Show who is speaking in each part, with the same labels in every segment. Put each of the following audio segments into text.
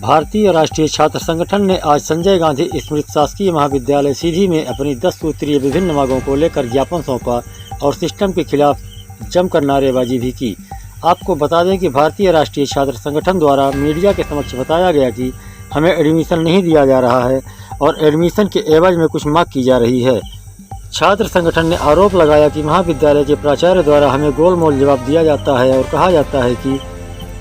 Speaker 1: भारतीय राष्ट्रीय छात्र संगठन ने आज संजय गांधी स्मृत शासकीय महाविद्यालय सीधी में अपनी 10 सूत्रीय विभिन्न मांगों को लेकर ज्ञापन सौंपा और सिस्टम के खिलाफ जमकर नारेबाजी भी की। आपको बता दें कि भारतीय राष्ट्रीय छात्र संगठन द्वारा मीडिया के समक्ष बताया गया कि हमें एडमिशन नहीं दिया जा रहा है और एडमिशन के एवज में कुछ मांग की जा रही है। छात्र संगठन ने आरोप लगाया कि महाविद्यालय के प्राचार्य द्वारा हमें गोलमोल जवाब दिया जाता है और कहा जाता है कि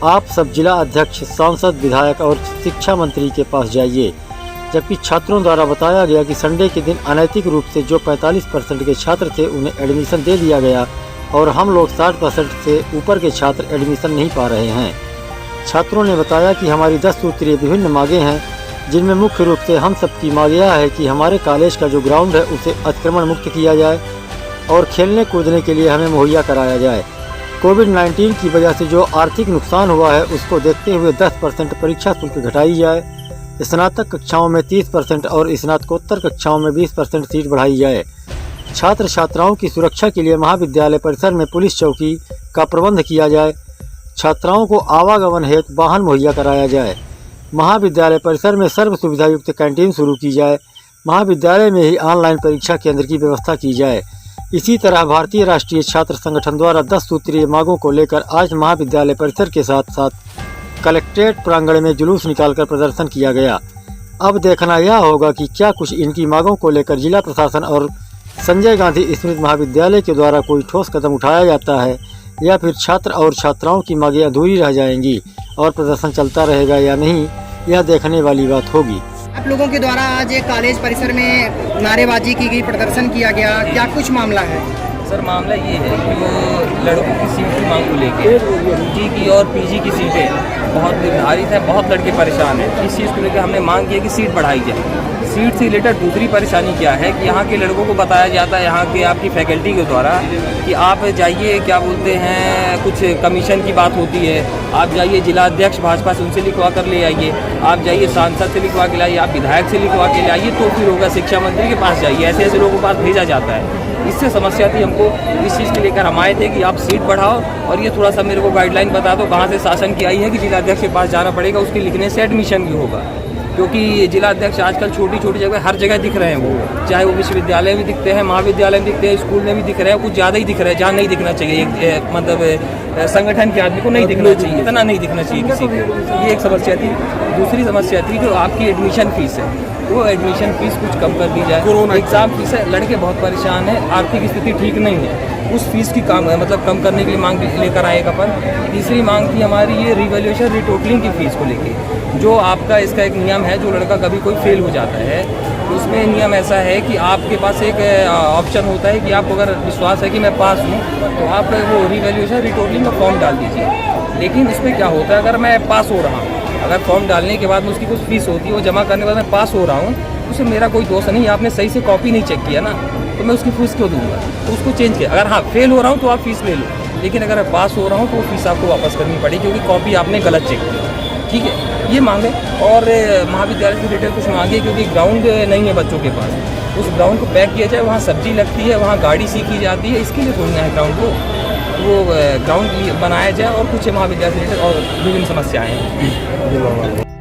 Speaker 1: आप सब जिला अध्यक्ष, सांसद, विधायक और शिक्षा मंत्री के पास जाइए, जबकि छात्रों द्वारा बताया गया कि संडे के दिन अनैतिक रूप से जो 45% के छात्र थे उन्हें एडमिशन दे दिया गया और हम लोग 60% से ऊपर के छात्र एडमिशन नहीं पा रहे हैं। छात्रों ने बताया कि हमारी 10 सूत्रीय विभिन्न मांगें हैं, जिनमें मुख्य रूप से हम सबकी मांग यह है कि हमारे कॉलेज का जो ग्राउंड है उसे अतिक्रमण मुक्त किया जाए और खेलने कूदने के लिए हमें मुहैया कराया जाए। कोविड-19 की वजह से जो आर्थिक नुकसान हुआ है उसको देखते हुए 10% परीक्षा शुल्क घटाई जाए, स्नातक कक्षाओं में 30% और स्नातकोत्तर कक्षाओं में 20% सीट बढ़ाई जाए। छात्र छात्राओं की सुरक्षा के लिए महाविद्यालय परिसर में पुलिस चौकी का प्रबंध किया जाए। छात्राओं को आवागमन हेतु वाहन मुहैया कराया जाए। महाविद्यालय परिसर में सर्व सुविधा युक्त कैंटीन शुरू की जाए। महाविद्यालय में ही ऑनलाइन परीक्षा केंद्र की व्यवस्था की जाए। इसी तरह भारतीय राष्ट्रीय छात्र संगठन द्वारा 10 सूत्रीय मांगों को लेकर आज महाविद्यालय परिसर के साथ साथ कलेक्ट्रेट प्रांगण में जुलूस निकालकर प्रदर्शन किया गया। अब देखना यह होगा कि क्या कुछ इनकी मांगों को लेकर जिला प्रशासन और संजय गांधी स्मृत महाविद्यालय के द्वारा कोई ठोस कदम उठाया जाता है या फिर छात्र और छात्राओं की मांगें अधूरी रह जाएंगी और प्रदर्शन चलता रहेगा या नहीं, यह देखने वाली बात होगी।
Speaker 2: आप लोगों के द्वारा आज एक कॉलेज परिसर में नारेबाजी की गई, प्रदर्शन किया गया, क्या कुछ मामला है?
Speaker 3: सर मामला ये है कि वो लड़कों की सीट की मांग को लेकर यूजी की और पीजी की सीटें बहुत निर्धारित हैं, बहुत लड़के परेशान हैं। इस चीज़ को लेकर हमने मांग की है कि सीट बढ़ाई जाए। सीट से रिलेटेड दूसरी परेशानी क्या है कि यहाँ के लड़कों को बताया जाता है, यहाँ के आपकी फैकल्टी के द्वारा, कि आप जाइए, क्या बोलते हैं, कुछ कमीशन की बात होती है, आप जाइए जिला अध्यक्ष भाजपा से उनसे लिखवा कर ले आइए, आप जाइए सांसद से लिखवा के लाइए, आप विधायक से लिखवा के ले आइए, तो फिर होगा शिक्षा मंत्री के पास जाइए। ऐसे ऐसे लोगों के पास भेजा जाता है। इससे समस्या थी हमको, इस चीज़ के लेकर हम आए थे कि आप सीट बढ़ाओ और ये थोड़ा सा मेरे को गाइडलाइन बता दो कहाँ से शासन की आई है कि जिला अध्यक्ष के पास जाना पड़ेगा, उसके लिखने से एडमिशन भी होगा। क्योंकि जिला अध्यक्ष आजकल छोटी छोटी जगह हर जगह दिख रहे हैं, वो चाहे वो विश्वविद्यालय में दिखते हैं, महाविद्यालय में दिखते हैं, स्कूल में भी दिख रहे हैं, कुछ ज़्यादा ही दिख रहे हैं जहाँ नहीं दिखना चाहिए। मतलब संगठन के आदमी को नहीं दिखना चाहिए, इतना नहीं दिखना चाहिए किसी को। ये एक समस्या थी। दूसरी समस्या थी जो आपकी एडमिशन फीस है, वो एडमिशन फीस कुछ कम कर दी जाए। एग्ज़ाम फीस है, लड़के बहुत परेशान हैं, आर्थिक स्थिति ठीक नहीं है, उस फीस की कम करने के लिए मांग लेकर आए अपन। तीसरी मांग थी हमारी ये रिवैल्यूएशन रिटोटलिंग की फ़ीस को लेके। जो आपका इसका एक नियम है, जो लड़का कभी कोई फेल हो जाता है तो उसमें नियम ऐसा है कि आपके पास एक ऑप्शन होता है कि आपको अगर विश्वास है कि मैं पास हूँ तो आप वो रिवैल्यूएशन रिटोटलिंग का फॉर्म डाल दीजिए। लेकिन उसमें क्या होता है, अगर मैं पास हो रहा हूँ, अगर फॉर्म डालने के बाद में उसकी कुछ फीस होती है, वो जमा करने के बाद मैं पास हो रहा हूँ, उसमें मेरा कोई दोष नहीं, आपने सही से कॉपी नहीं चेक किया ना, तो मैं उसकी फीस क्यों दूंगा? तो उसको चेंज किया। अगर हाँ फेल हो रहा हूँ तो आप फीस ले लो, लेकिन अगर मैं पास हो रहा हूँ तो वो फीस आपको वापस करनी पड़ेगी क्योंकि कॉपी आपने गलत चेक की। ठीक है, ये मांगे। और महाविद्यालय से रिलेटेड कुछ मांगे, क्योंकि ग्राउंड नहीं है बच्चों के पास, उस ग्राउंड को पैक किया जाए, वहाँ सब्जी लगती है, वहाँ गाड़ी सीखी जाती है, इसके लिए थोड़ी ना है ग्राउंड को, वो ग्राउंड बनाया जाए और कुछ महाविद्यालय से रिलेटेड और विभिन्न समस्याएँ हैं।